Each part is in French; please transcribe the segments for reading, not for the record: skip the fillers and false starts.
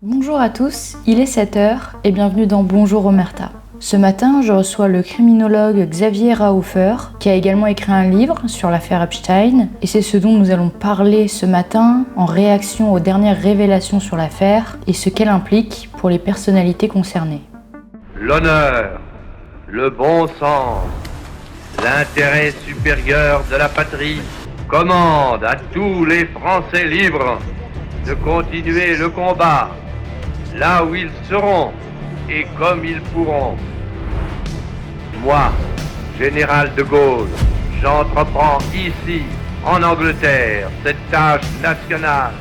Bonjour à tous, il est 7 heures et bienvenue dans Bonjour Omerta. Ce matin, je reçois le criminologue Xavier Rahofer, qui a également écrit un livre sur l'affaire Epstein, et c'est ce dont nous allons parler ce matin en réaction aux dernières révélations sur l'affaire et ce qu'elle implique pour les personnalités concernées. L'honneur, le bon sens, l'intérêt supérieur de la patrie commandent à tous les Français libres de continuer le combat là où ils seront et comme ils pourront. Moi, général de Gaulle, j'entreprends ici, en Angleterre, cette tâche nationale.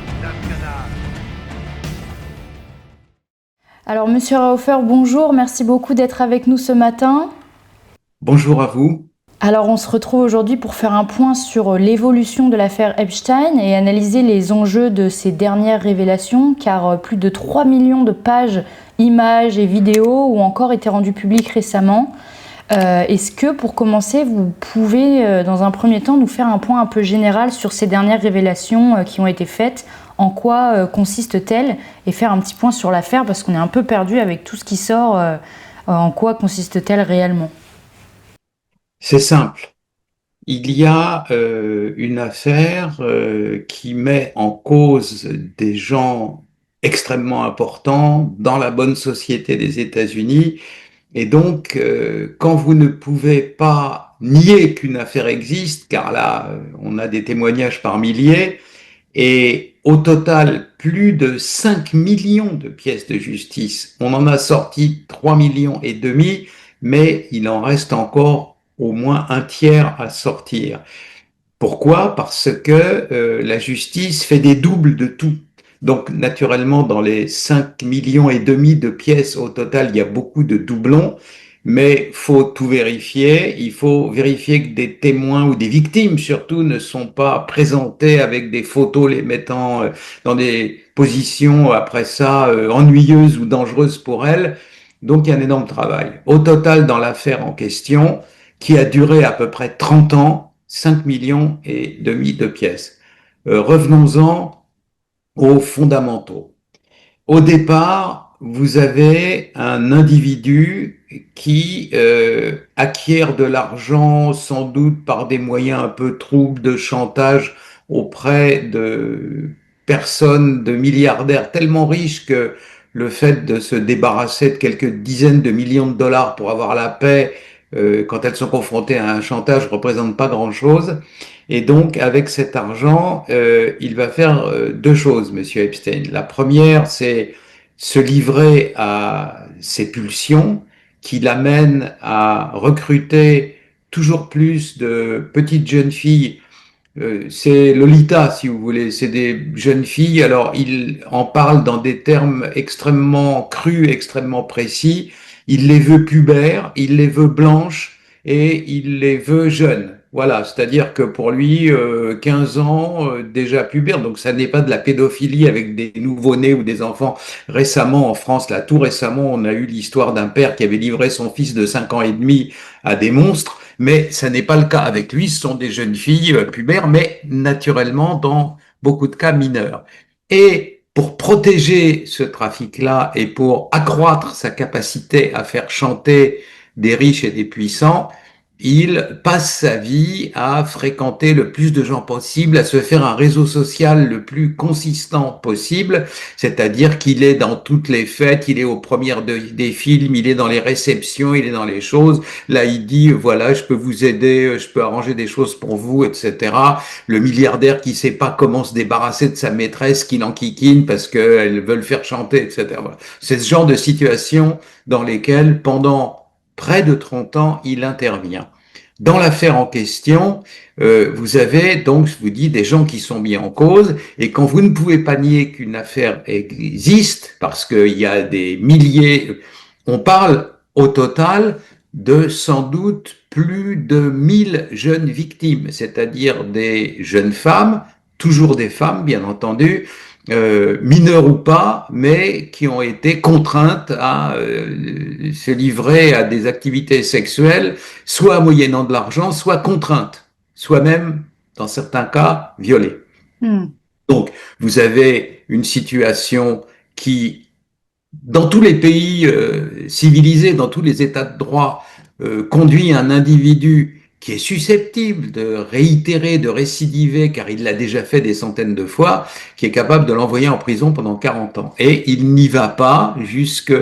Alors Monsieur Rahofer, bonjour, merci beaucoup d'être avec nous ce matin. Bonjour à vous. Alors on se retrouve aujourd'hui pour faire un point sur l'évolution de l'affaire Epstein et analyser les enjeux de ces dernières révélations, car plus de 3 millions de pages, images et vidéos ont encore été rendues publiques récemment. Est-ce que pour commencer, vous pouvez dans un premier temps nous faire un point un peu général sur ces dernières révélations qui ont été faites, en quoi consistent-elles, et faire un petit point sur l'affaire parce qu'on est un peu perdu avec tout ce qui sort, en quoi consiste-t-elle réellement? C'est simple. Il y a une affaire qui met en cause des gens extrêmement importants dans la bonne société des États-Unis. Et donc, quand vous ne pouvez pas nier qu'une affaire existe, car là, on a des témoignages par milliers, et au total, plus de 5 millions de pièces de justice. On en a sorti 3 millions et demi, mais il en reste encore au moins un tiers à sortir. Pourquoi? Parce que la justice fait des doubles de tout. Donc, naturellement, dans les 5 millions et demi de pièces au total, il y a beaucoup de doublons, mais faut tout vérifier. Il faut vérifier que des témoins ou des victimes, surtout, ne sont pas présentés avec des photos les mettant dans des positions, après ça, ennuyeuses ou dangereuses pour elles. Donc, il y a un énorme travail. Au total, dans l'affaire en question, qui a duré à peu près 30 ans, 5 millions et demi de pièces. Revenons-en aux fondamentaux. Au départ, vous avez un individu qui acquiert de l'argent, sans doute par des moyens un peu troubles de chantage auprès de personnes, de milliardaires tellement riches que le fait de se débarrasser de quelques dizaines de millions de dollars pour avoir la paix, quand elles sont confrontées à un chantage, représente pas grand-chose. Et donc, avec cet argent, il va faire deux choses, Monsieur Epstein. La première, c'est se livrer à ses pulsions qui l'amènent à recruter toujours plus de petites jeunes filles. C'est Lolita, si vous voulez. C'est des jeunes filles. Alors, il en parle dans des termes extrêmement crus, extrêmement précis. Il les veut pubères, il les veut blanches et il les veut jeunes. Voilà, c'est-à-dire que pour lui, 15 ans, déjà pubère, donc ça n'est pas de la pédophilie avec des nouveau-nés ou des enfants. Récemment, en France, là, tout récemment, on a eu l'histoire d'un père qui avait livré son fils de 5 ans et demi à des monstres. Mais ça n'est pas le cas avec lui. Ce sont des jeunes filles pubères, mais naturellement dans beaucoup de cas mineurs. Et pour protéger ce trafic-là et pour accroître sa capacité à faire chanter des riches et des puissants, il passe sa vie à fréquenter le plus de gens possible, à se faire un réseau social le plus consistant possible, c'est-à-dire qu'il est dans toutes les fêtes, il est aux premières des films, il est dans les réceptions, il est dans les choses. Là, il dit, voilà, je peux vous aider, je peux arranger des choses pour vous, etc. Le milliardaire qui sait pas comment se débarrasser de sa maîtresse, qui l'enquiquine parce qu'elle veut le faire chanter, etc. Voilà. C'est ce genre de situation dans lesquelles, pendant près de 30 ans, il intervient. Dans l'affaire en question, vous avez donc, je vous dis, des gens qui sont mis en cause, et quand vous ne pouvez pas nier qu'une affaire existe, parce qu'il y a des milliers, on parle au total de sans doute plus de 1000 jeunes victimes, c'est-à-dire des jeunes femmes, toujours des femmes bien entendu, mineures ou pas, mais qui ont été contraintes à se livrer à des activités sexuelles, soit moyennant de l'argent, soit contraintes, soit même, dans certains cas, violées. Hmm. Donc, vous avez une situation qui dans tous les pays civilisés, dans tous les états de droit, conduit un individu qui est susceptible de réitérer, de récidiver, car il l'a déjà fait des centaines de fois, qui est capable de l'envoyer en prison pendant 40 ans. Et il n'y va pas jusque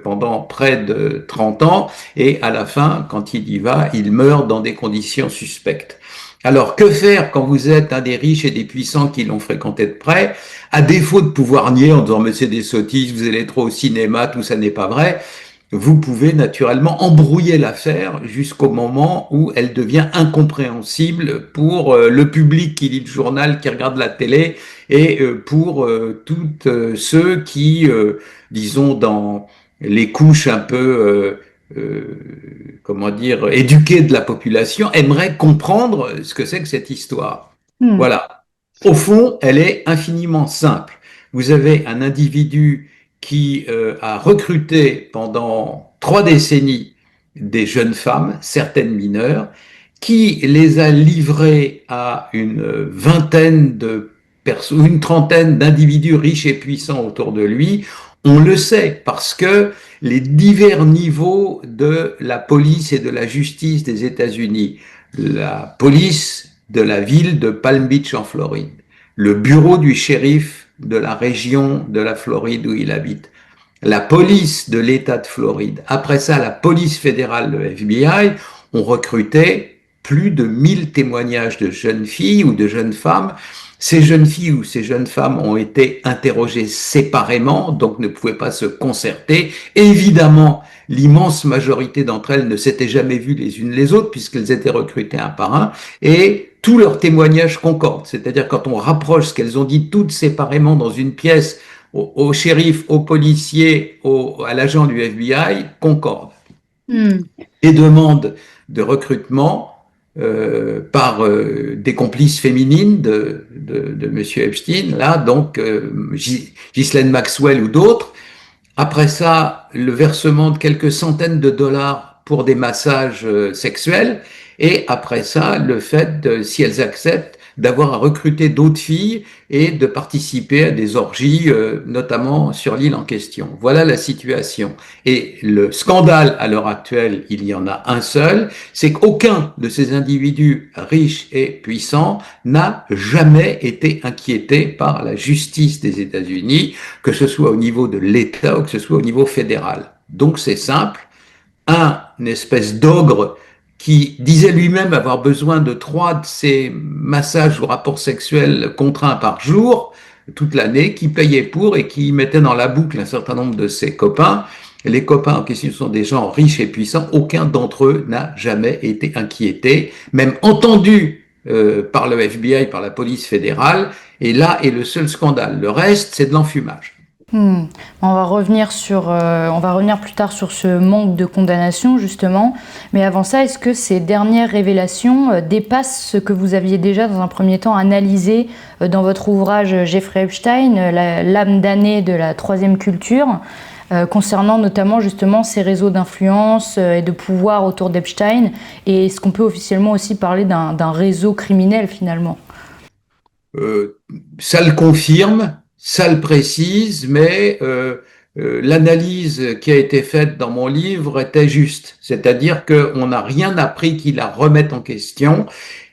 pendant près de 30 ans, et à la fin, quand il y va, il meurt dans des conditions suspectes. Alors, que faire quand vous êtes un des riches et des puissants qui l'ont fréquenté de près, à défaut de pouvoir nier en disant mais c'est des sottises, vous allez trop au cinéma, tout ça n'est pas vrai, vous pouvez naturellement embrouiller l'affaire jusqu'au moment où elle devient incompréhensible pour le public qui lit le journal, qui regarde la télé, et pour toutes ceux qui, disons, dans les couches un peu comment dire, éduqués de la population aimeraient comprendre ce que c'est que cette histoire. Hmm. Voilà. Au fond, elle est infiniment simple. Vous avez un individu qui a recruté pendant 3 décennies des jeunes femmes, certaines mineures, qui les a livrées à une vingtaine de personnes, une trentaine d'individus riches et puissants autour de lui. On le sait parce que les divers niveaux de la police et de la justice des États-Unis, la police de la ville de Palm Beach en Floride, le bureau du shérif de la région de la Floride où il habite, la police de l'État de Floride, après ça la police fédérale, le FBI, ont recruté plus de 1000 témoignages de jeunes filles ou de jeunes femmes. Ces jeunes filles ou ces jeunes femmes ont été interrogées séparément, donc ne pouvaient pas se concerter. Évidemment, l'immense majorité d'entre elles ne s'étaient jamais vues les unes les autres puisqu'elles étaient recrutées un par un, et tous leurs témoignages concordent. C'est-à-dire quand on rapproche ce qu'elles ont dit toutes séparément dans une pièce au shérif, au policier, à l'agent du FBI, concordent. Hmm. Les demandes de recrutement par des complices féminines de Monsieur Epstein, là, donc Ghislaine Maxwell ou d'autres. Après ça, le versement de quelques centaines de dollars pour des massages sexuels. Et après ça, le fait, si elles acceptent, d'avoir à recruter d'autres filles et de participer à des orgies, notamment sur l'île en question. Voilà la situation. Et le scandale à l'heure actuelle, il y en a un seul, c'est qu'aucun de ces individus riches et puissants n'a jamais été inquiété par la justice des États-Unis, que ce soit au niveau de l'État ou que ce soit au niveau fédéral. Donc c'est simple, une espèce d'ogre qui disait lui-même avoir besoin de 3 de ces massages ou rapports sexuels contraints par jour, toute l'année, qui payait pour et qui mettait dans la boucle un certain nombre de ses copains. Les copains en question sont des gens riches et puissants. Aucun d'entre eux n'a jamais été inquiété, même entendu par le FBI, par la police fédérale. Et là est le seul scandale. Le reste, c'est de l'enfumage. On va revenir plus tard sur ce manque de condamnation justement, mais avant ça, est-ce que ces dernières révélations dépassent ce que vous aviez déjà dans un premier temps analysé dans votre ouvrage Jeffrey Epstein, l'âme damnée de la troisième culture, concernant notamment justement ces réseaux d'influence et de pouvoir autour d'Epstein, et est-ce qu'on peut officiellement aussi parler d'un réseau criminel finalement? Ça le confirme, ça le précise, mais l'analyse qui a été faite dans mon livre était juste. C'est-à-dire qu'on n'a rien appris qui la remette en question,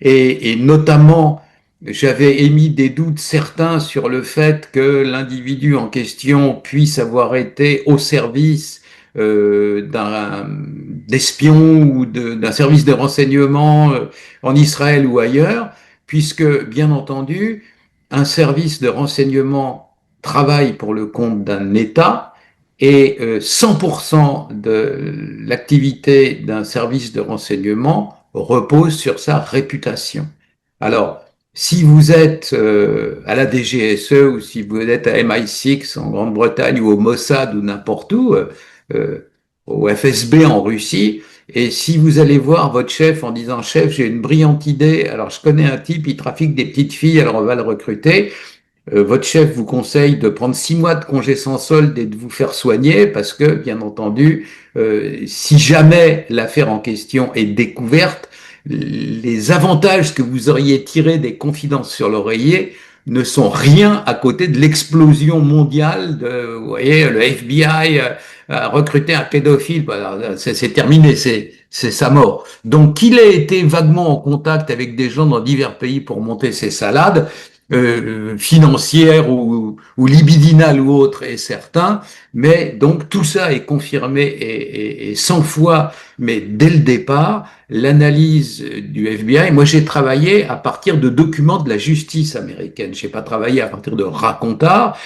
et notamment, j'avais émis des doutes certains sur le fait que l'individu en question puisse avoir été au service d'espions ou d'un service de renseignement en Israël ou ailleurs, puisque, bien entendu, un service de renseignement travaille pour le compte d'un État et 100% de l'activité d'un service de renseignement repose sur sa réputation. Alors, si vous êtes à la DGSE ou si vous êtes à MI6 en Grande-Bretagne ou au Mossad ou n'importe où, au FSB en Russie, et si vous allez voir votre chef en disant « Chef, j'ai une brillante idée, alors je connais un type, il trafique des petites filles, alors on va le recruter », votre chef vous conseille de prendre 6 mois de congé sans solde et de vous faire soigner parce que, bien entendu, si jamais l'affaire en question est découverte, les avantages que vous auriez tirés des confidences sur l'oreiller ne sont rien à côté de l'explosion mondiale de, vous voyez, le FBI a recruté un pédophile, c'est terminé, c'est sa mort. Donc qu'il ait été vaguement en contact avec des gens dans divers pays pour monter ses salades, financières ou libidinales ou autres est certain, mais donc tout ça est confirmé et 100 fois, mais dès le départ, l'analyse du FBI. Moi, j'ai travaillé à partir de documents de la justice américaine. J'ai pas travaillé à partir de racontars.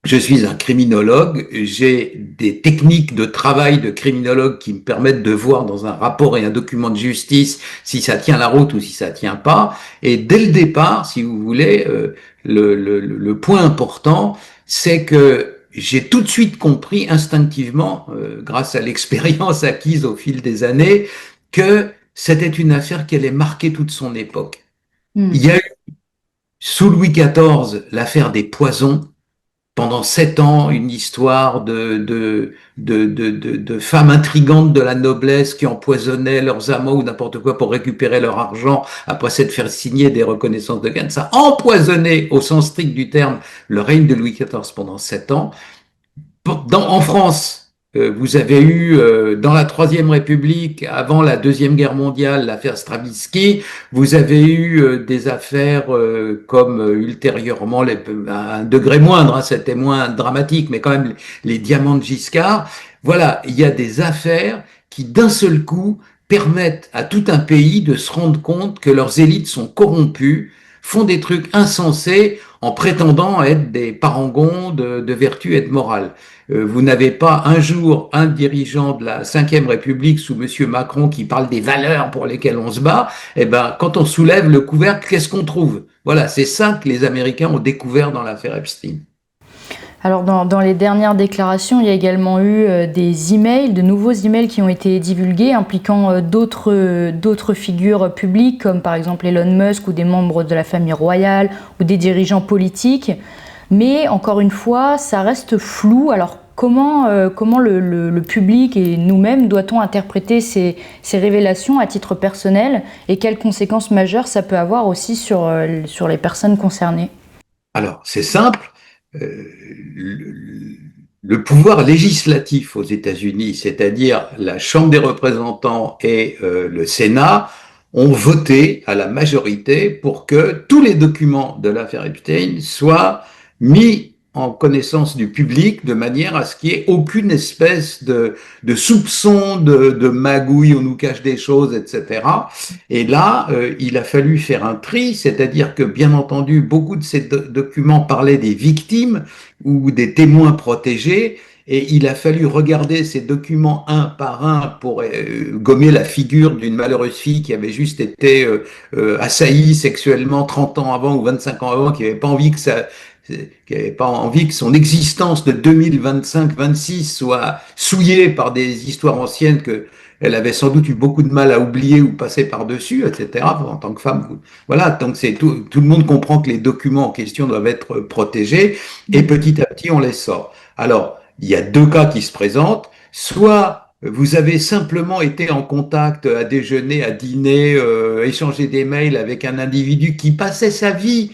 Je suis un criminologue, j'ai des techniques de travail de criminologue qui me permettent de voir dans un rapport et un document de justice si ça tient la route ou si ça tient pas. Et dès le départ, si vous voulez, le point important, c'est que j'ai tout de suite compris instinctivement, grâce à l'expérience acquise au fil des années, que c'était une affaire qui allait marquer toute son époque. Il y a eu, sous Louis XIV, l'affaire des poisons. Pendant 7 ans, une histoire de femmes intrigantes de la noblesse qui empoisonnaient leurs amants ou n'importe quoi pour récupérer leur argent après s'être fait signer des reconnaissances de gain. Ça a empoisonné, au sens strict du terme, le règne de Louis XIV pendant 7 ans. En France, vous avez eu, dans la Troisième République, avant la Deuxième Guerre mondiale, l'affaire Stravinsky. Vous avez eu des affaires comme ultérieurement, à un degré moindre, hein, c'était moins dramatique, mais quand même les diamants de Giscard. Voilà, il y a des affaires qui, d'un seul coup, permettent à tout un pays de se rendre compte que leurs élites sont corrompues, font des trucs insensés en prétendant être des parangons de vertu et de morale. Vous n'avez pas un jour un dirigeant de la Ve République sous Monsieur Macron qui parle des valeurs pour lesquelles on se bat. Eh ben, quand on soulève le couvercle, qu'est-ce qu'on trouve? Voilà, c'est ça que les Américains ont découvert dans l'affaire Epstein. Alors dans les dernières déclarations, il y a également eu des emails, de nouveaux emails qui ont été divulgués impliquant d'autres figures publiques comme par exemple Elon Musk ou des membres de la famille royale ou des dirigeants politiques. Mais encore une fois, ça reste flou. Alors comment le public et nous-mêmes doit-on interpréter ces révélations à titre personnel et quelles conséquences majeures ça peut avoir aussi sur les personnes concernées? Alors c'est simple. Le pouvoir législatif aux États-Unis, c'est-à-dire la Chambre des représentants et le Sénat, ont voté à la majorité pour que tous les documents de l'affaire Epstein soient mis en connaissance du public de manière à ce qu'il n'y ait aucune espèce de soupçon de magouille, on nous cache des choses, etc. Et là, il a fallu faire un tri, c'est-à-dire que, bien entendu, beaucoup de ces documents parlaient des victimes ou des témoins protégés, et il a fallu regarder ces documents un par un pour gommer la figure d'une malheureuse fille qui avait juste été assaillie sexuellement 30 ans avant ou 25 ans avant, qui n'avait pas envie que son existence de 2025-26 soit souillée par des histoires anciennes que elle avait sans doute eu beaucoup de mal à oublier ou passer par-dessus, etc. En tant que femme, voilà. Donc c'est tout le monde comprend que les documents en question doivent être protégés et petit à petit on les sort. Alors il y a 2 cas qui se présentent. Soit vous avez simplement été en contact à déjeuner, à dîner, échanger des mails avec un individu qui passait sa vie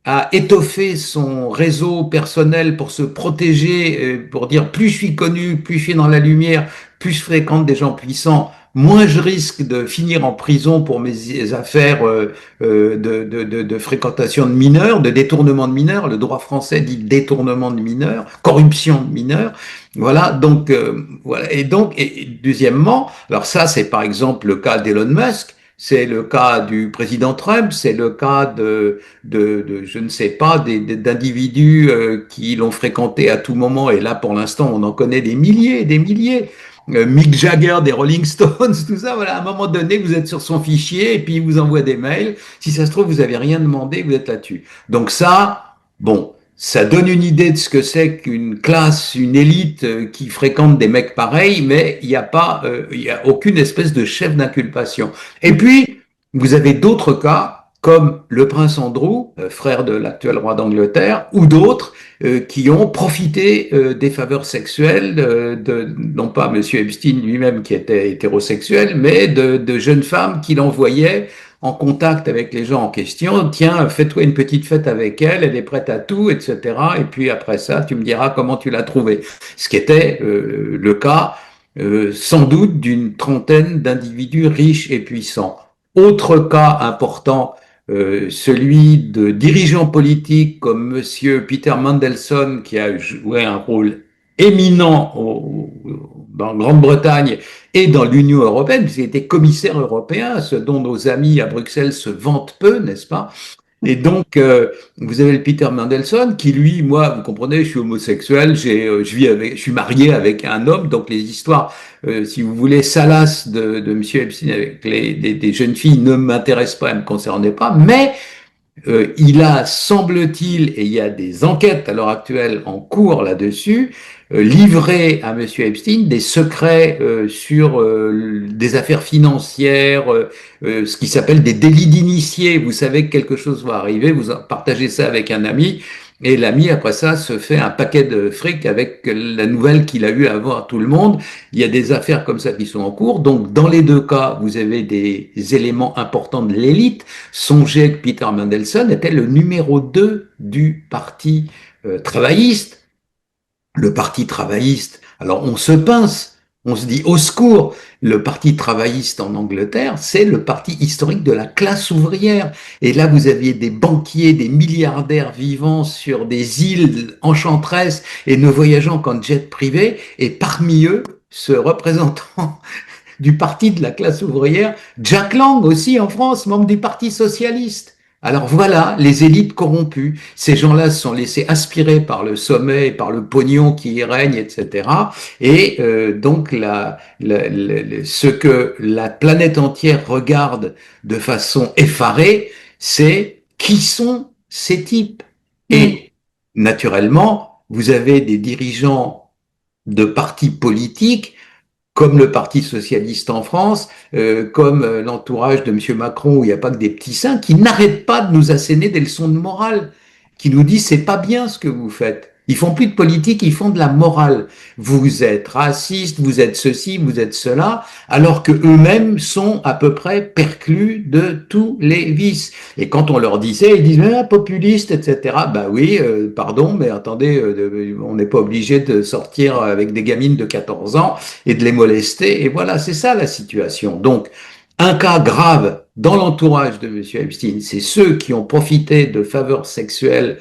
à étoffer son réseau personnel pour se protéger, pour dire plus je suis connu, plus je suis dans la lumière, plus je fréquente des gens puissants, moins je risque de finir en prison pour mes affaires de fréquentation de mineurs, de détournement de mineurs. Le droit français dit détournement de mineurs, corruption de mineurs. Voilà, donc voilà. Et deuxièmement, alors ça c'est par exemple le cas d'Elon Musk. C'est le cas du président Trump, c'est le cas de je ne sais pas, d'individus qui l'ont fréquenté à tout moment. Et là, pour l'instant, on en connaît des milliers et des milliers. Mick Jagger des Rolling Stones, tout ça. Voilà, à un moment donné, vous êtes sur son fichier et puis il vous envoie des mails. Si ça se trouve, vous avez rien demandé, vous êtes là-dessus. Donc ça, bon, ça donne une idée de ce que c'est qu'une classe, une élite qui fréquente des mecs pareils, mais il n'y a aucune espèce de chef d'inculpation. Et puis, vous avez d'autres cas, comme le prince Andrew, frère de l'actuel roi d'Angleterre, ou d'autres qui ont profité des faveurs sexuelles non pas Monsieur Epstein lui-même qui était hétérosexuel, mais de jeunes femmes qu'il envoyait en contact avec les gens en question. Tiens, fais-toi une petite fête avec elle, elle est prête à tout, etc. Et puis après ça, tu me diras comment tu l'as trouvée. Ce qui était le cas, sans doute, d'une trentaine d'individus riches et puissants. Autre cas important, celui de dirigeants politiques comme Monsieur Peter Mandelson, qui a joué un rôle éminent en Grande-Bretagne et dans l'Union européenne, puisqu'il était commissaire européen, ce dont nos amis à Bruxelles se vantent peu, n'est-ce pas? Et donc, vous avez le Peter Mandelson qui, lui, moi, vous comprenez, je suis homosexuel, je suis marié avec un homme, donc les histoires, si vous voulez, salaces de Monsieur Epstein avec des jeunes filles ne m'intéressent pas, ne me concernaient pas, mais il a, semble-t-il, et il y a des enquêtes à l'heure actuelle en cours là-dessus, livré à Monsieur Epstein des secrets sur des affaires financières, ce qui s'appelle des délits d'initié. Vous savez que quelque chose va arriver, vous partagez ça avec un ami, et l'ami, après ça, se fait un paquet de fric avec la nouvelle qu'il a eu à voir tout le monde. Il y a des affaires comme ça qui sont en cours. Donc, dans les deux cas, vous avez des éléments importants de l'élite. Songez que Peter Mandelson était le numéro 2 du parti travailliste. Le parti travailliste, alors on se pince, on se dit au secours, le parti travailliste en Angleterre, c'est le parti historique de la classe ouvrière. Et là, vous aviez des banquiers, des milliardaires vivant sur des îles enchanteresses et ne voyageant qu'en jet privé. Et parmi eux, ce représentant du parti de la classe ouvrière, Jack Lang aussi en France, membre du Parti socialiste. Alors voilà, les élites corrompues. Ces gens-là se sont laissés aspirer par le sommet, par le pognon qui y règne, etc. Et donc ce que la planète entière regarde de façon effarée, c'est qui sont ces types. Et naturellement, vous avez des dirigeants de partis politiques comme le Parti socialiste en France, comme l'entourage de M. Macron, où il n'y a pas que des petits saints, qui n'arrêtent pas de nous asséner des leçons de morale, qui nous disent c'est pas bien ce que vous faites. Ils font plus de politique, ils font de la morale. Vous êtes raciste, vous êtes ceci, vous êtes cela, alors que eux-mêmes sont à peu près perclus de tous les vices. Et quand on leur disait, ils disent populiste, etc. Bah oui, pardon, mais attendez, on n'est pas obligé de sortir avec des gamines de 14 ans et de les molester. Et voilà, c'est ça la situation. Donc, un cas grave dans l'entourage de M. Epstein, c'est ceux qui ont profité de faveurs sexuelles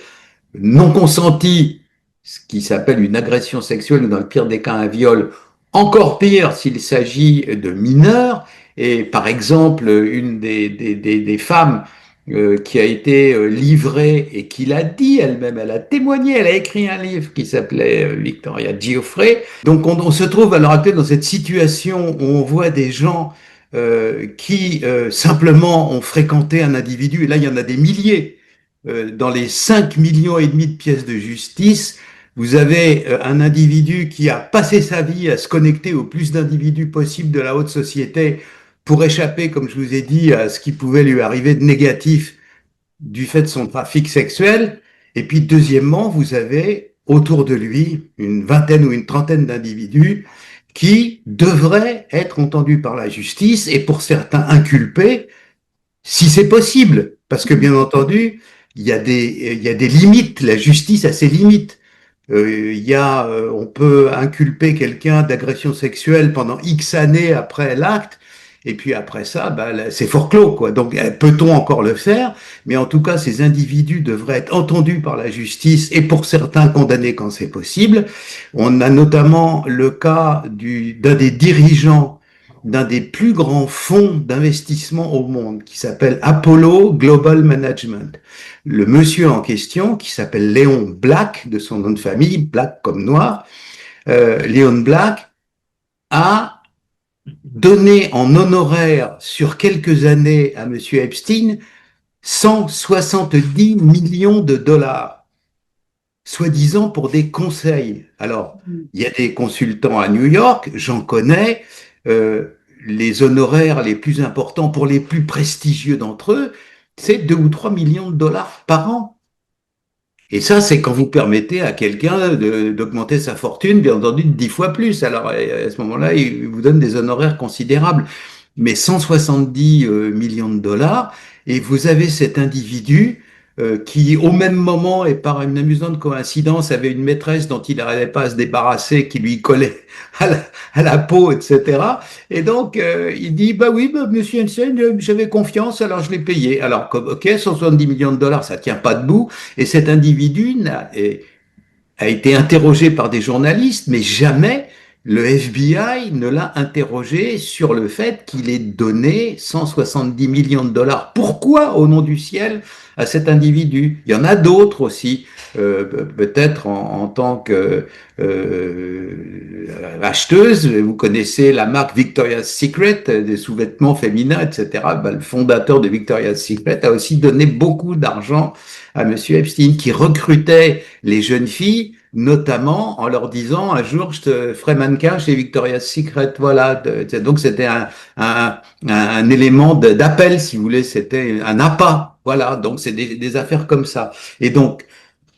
non consenties, ce qui s'appelle une agression sexuelle ou dans le pire des cas un viol, encore pire s'il s'agit de mineurs. Et par exemple, une des femmes qui a été livrée et qui l'a dit elle-même, elle a témoigné, elle a écrit un livre qui s'appelait Victoria Giuffre. Donc on se trouve à l'heure actuelle dans cette situation où on voit des gens qui simplement ont fréquenté un individu, et là il y en a des milliers, dans les 5,5 millions de pièces de justice, vous avez un individu qui a passé sa vie à se connecter au plus d'individus possible de la haute société pour échapper, comme je vous ai dit, à ce qui pouvait lui arriver de négatif du fait de son trafic sexuel. Et puis, deuxièmement, vous avez autour de lui une vingtaine ou une trentaine d'individus qui devraient être entendus par la justice et pour certains inculpés, si c'est possible. Parce que, bien entendu, il y a des limites. La justice a ses limites. On peut inculper quelqu'un d'agression sexuelle pendant X années après l'acte, et puis après ça, c'est forclos, quoi. Donc, peut-on encore le faire? Mais en tout cas, ces individus devraient être entendus par la justice et pour certains condamnés quand c'est possible. On a notamment le cas d'un des dirigeants d'un des plus grands fonds d'investissement au monde qui s'appelle Apollo Global Management. Le monsieur en question, qui s'appelle Léon Black, de son nom de famille, Black comme noir, Léon Black a donné en honoraire sur quelques années à monsieur Epstein 170 millions de dollars, soi-disant pour des conseils. Alors, il y a des consultants à New York, j'en connais, les honoraires les plus importants pour les plus prestigieux d'entre eux, c'est 2 ou 3 millions de dollars par an. Et ça, c'est quand vous permettez à quelqu'un d'augmenter sa fortune, bien entendu, de 10 fois plus. Alors, à ce moment-là, il vous donne des honoraires considérables. mais 170 millions de dollars, et vous avez cet individu qui, au même moment, et par une amusante coïncidence, avait une maîtresse dont il n'arrivait pas à se débarrasser, qui lui collait à la peau, etc. Et donc, il dit, bah oui, bah, monsieur Hansen, j'avais confiance, alors je l'ai payé. Alors, comme, ok, 170 millions de dollars, ça tient pas debout, et cet individu a été interrogé par des journalistes, mais jamais le FBI ne l'a interrogé sur le fait qu'il ait donné 170 millions de dollars. Pourquoi, au nom du ciel, à cet individu? Il y en a d'autres aussi, peut-être en tant que acheteuse. Vous connaissez la marque Victoria's Secret, des sous-vêtements féminins, etc. Ben, le fondateur de Victoria's Secret a aussi donné beaucoup d'argent à Monsieur Epstein, qui recrutait les jeunes filles, notamment en leur disant un jour je te ferai mannequin chez Victoria's Secret. Voilà. Donc c'était un élément d'appel, si vous voulez, c'était un appât. Voilà. Donc c'est des affaires comme ça. Et donc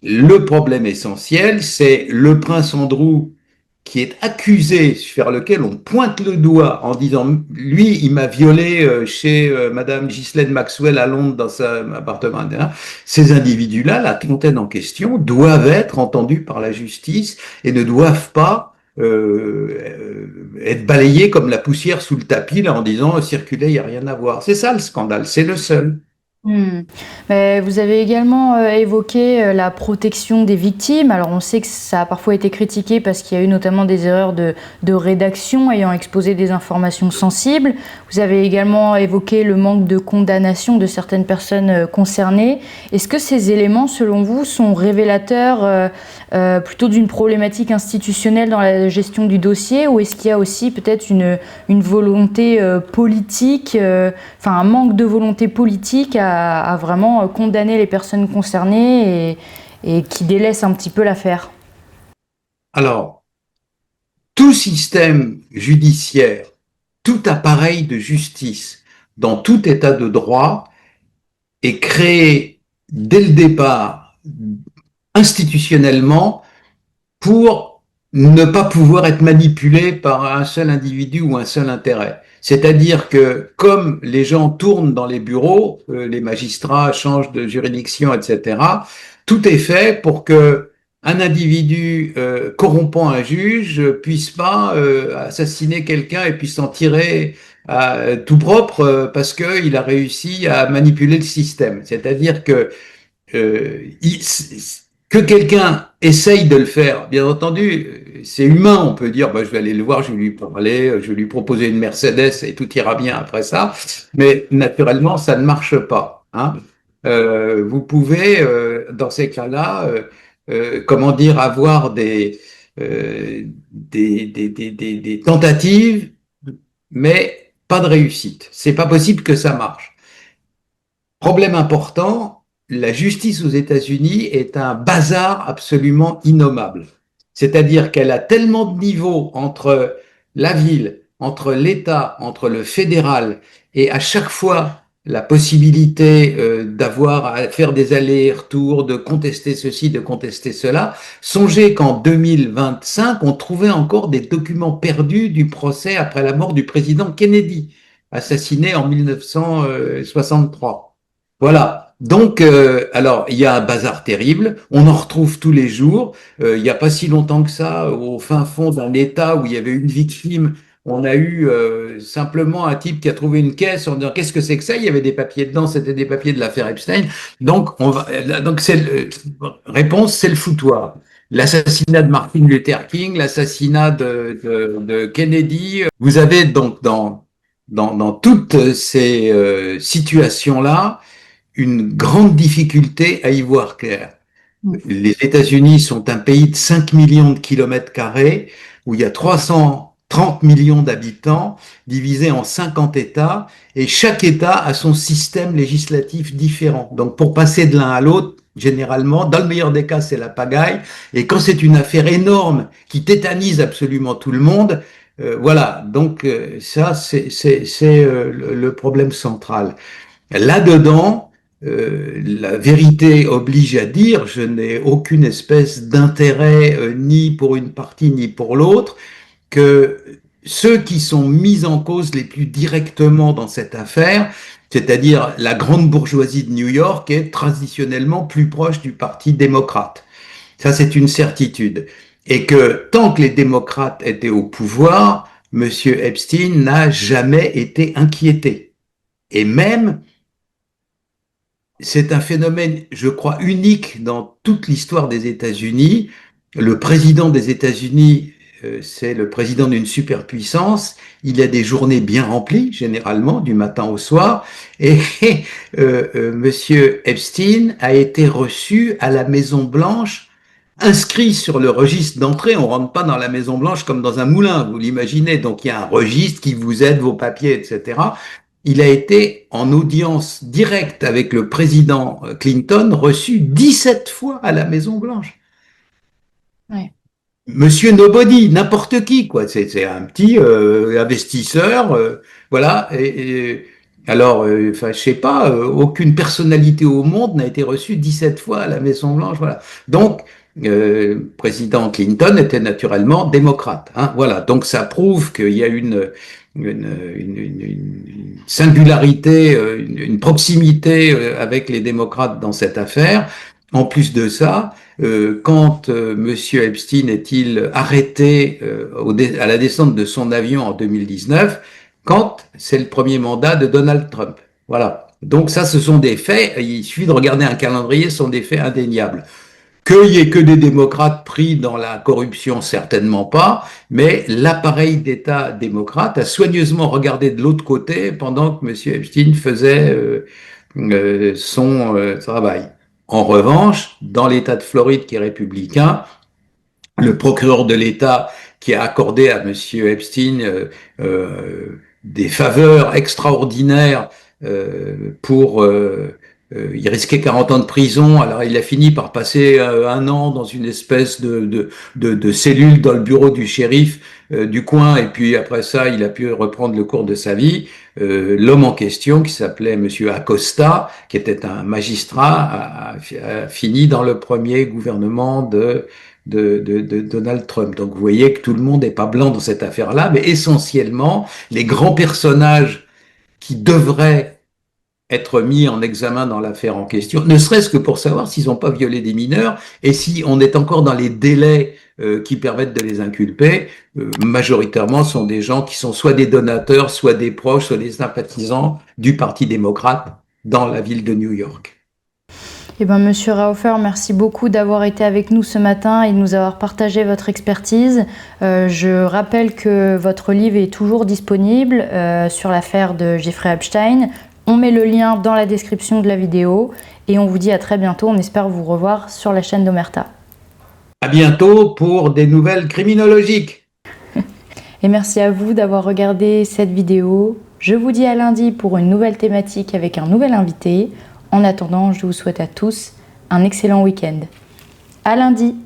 le problème essentiel, c'est le prince Andrew qui est accusé, vers lequel on pointe le doigt en disant lui, il m'a violé chez Madame Ghislaine Maxwell à Londres dans son appartement. Ces individus-là, la trentaine en question, doivent être entendus par la justice et ne doivent pas être balayés comme la poussière sous le tapis là, en disant circuler, il n'y a rien à voir. C'est ça le scandale, c'est le seul. Hmm. Mais vous avez également évoqué la protection des victimes. Alors on sait que ça a parfois été critiqué parce qu'il y a eu notamment des erreurs de rédaction ayant exposé des informations sensibles. Vous avez également évoqué le manque de condamnation de certaines personnes concernées. Est-ce que ces éléments, selon vous, sont révélateurs plutôt d'une problématique institutionnelle dans la gestion du dossier, ou est-ce qu'il y a aussi peut-être une volonté politique, enfin un manque de volonté politique à vraiment condamner les personnes concernées et qui délaisse un petit peu l'affaire? Alors, tout système judiciaire, tout appareil de justice, dans tout état de droit, est créé dès le départ institutionnellement pour ne pas pouvoir être manipulé par un seul individu ou un seul intérêt. C'est-à-dire que comme les gens tournent dans les bureaux, les magistrats changent de juridiction, etc., tout est fait pour que un individu corrompant un juge puisse pas assassiner quelqu'un et puisse s'en tirer tout propre parce qu'il a réussi à manipuler le système. C'est-à-dire que euh, il, que quelqu'un essaye de le faire, bien entendu, c'est humain, on peut dire, bah, je vais aller le voir, je vais lui parler, je vais lui proposer une Mercedes et tout ira bien après ça, mais naturellement, ça ne marche pas. Hein. Vous pouvez, dans ces cas-là, comment dire, avoir des tentatives, mais pas de réussite. C'est pas possible que ça marche. Problème important, la justice aux États-Unis est un bazar absolument innommable. C'est-à-dire qu'elle a tellement de niveaux entre la ville, entre l'État, entre le fédéral, et à chaque fois la possibilité d'avoir à faire des allers-retours, de contester ceci, de contester cela. Songez qu'en 2025, on trouvait encore des documents perdus du procès après la mort du président Kennedy, assassiné en 1963. Voilà. Donc, alors, il y a un bazar terrible. On en retrouve tous les jours. Il n'y a pas si longtemps que ça, au fin fond d'un État où il y avait une victime, on a eu simplement un type qui a trouvé une caisse en disant qu'est-ce que c'est que ça? Il y avait des papiers dedans, c'était des papiers de l'affaire Epstein. Donc, réponse, c'est le foutoir. L'assassinat de Martin Luther King, l'assassinat de Kennedy. Vous avez donc dans toutes ces situations-là une grande difficulté à y voir clair. Les États-Unis sont un pays de 5 millions de kilomètres carrés où il y a 330 millions d'habitants divisés en 50 États et chaque État a son système législatif différent. Donc pour passer de l'un à l'autre, généralement, dans le meilleur des cas, c'est la pagaille. Et quand c'est une affaire énorme qui tétanise absolument tout le monde, voilà. Donc ça, c'est le problème central. Là-dedans, la vérité oblige à dire, je n'ai aucune espèce d'intérêt ni pour une partie ni pour l'autre, que ceux qui sont mis en cause les plus directement dans cette affaire, c'est-à-dire la grande bourgeoisie de New York, est traditionnellement plus proche du Parti démocrate. Ça, c'est une certitude. Et que tant que les démocrates étaient au pouvoir, M. Epstein n'a jamais été inquiété. Et même, c'est un phénomène, je crois, unique dans toute l'histoire des États-Unis. Le président des États-Unis, c'est le président d'une superpuissance. Il a des journées bien remplies, généralement, du matin au soir. Et Monsieur Epstein a été reçu à la Maison-Blanche, inscrit sur le registre d'entrée. On rentre pas dans la Maison-Blanche comme dans un moulin, vous l'imaginez. Donc il y a un registre qui vous aide, vos papiers, etc. Il a été en audience directe avec le président Clinton, reçu 17 fois à la Maison-Blanche. Ouais. Monsieur Nobody, n'importe qui, quoi. C'est un petit investisseur, voilà. Alors, enfin, je sais pas, aucune personnalité au monde n'a été reçue 17 fois à la Maison Blanche, voilà. Donc, président Clinton était naturellement démocrate, hein, voilà. Donc, ça prouve qu'il y a une singularité, une proximité avec les démocrates dans cette affaire. En plus de ça, quand Monsieur Epstein est-il arrêté à la descente de son avion en 2019, quand c'est le premier mandat de Donald Trump. Voilà. Donc ça, ce sont des faits. Il suffit de regarder un calendrier, ce sont des faits indéniables. Qu'il y ait que des démocrates pris dans la corruption, certainement pas, mais l'appareil d'État démocrate a soigneusement regardé de l'autre côté pendant que M. Epstein faisait son travail. En revanche, dans l'État de Floride qui est républicain, le procureur de l'État qui a accordé à M. Epstein des faveurs extraordinaires pour il risquait 40 ans de prison, alors il a fini par passer un an dans une espèce de cellule dans le bureau du shérif du coin, et puis après ça, il a pu reprendre le cours de sa vie. L'homme en question, qui s'appelait Monsieur Acosta, qui était un magistrat, a fini dans le premier gouvernement de Donald Trump. Donc vous voyez que tout le monde n'est pas blanc dans cette affaire-là, mais essentiellement, les grands personnages qui devraient être mis en examen dans l'affaire en question, ne serait-ce que pour savoir s'ils n'ont pas violé des mineurs et si on est encore dans les délais qui permettent de les inculper, majoritairement sont des gens qui sont soit des donateurs, soit des proches, soit des sympathisants du Parti démocrate dans la ville de New York. Eh bien, Monsieur Raofer, merci beaucoup d'avoir été avec nous ce matin et de nous avoir partagé votre expertise. Je rappelle que votre livre est toujours disponible sur l'affaire de Jeffrey Epstein. On met le lien dans la description de la vidéo et on vous dit à très bientôt. On espère vous revoir sur la chaîne d'Omerta. À bientôt pour des nouvelles criminologiques. Et merci à vous d'avoir regardé cette vidéo. Je vous dis à lundi pour une nouvelle thématique avec un nouvel invité. En attendant, je vous souhaite à tous un excellent week-end. À lundi!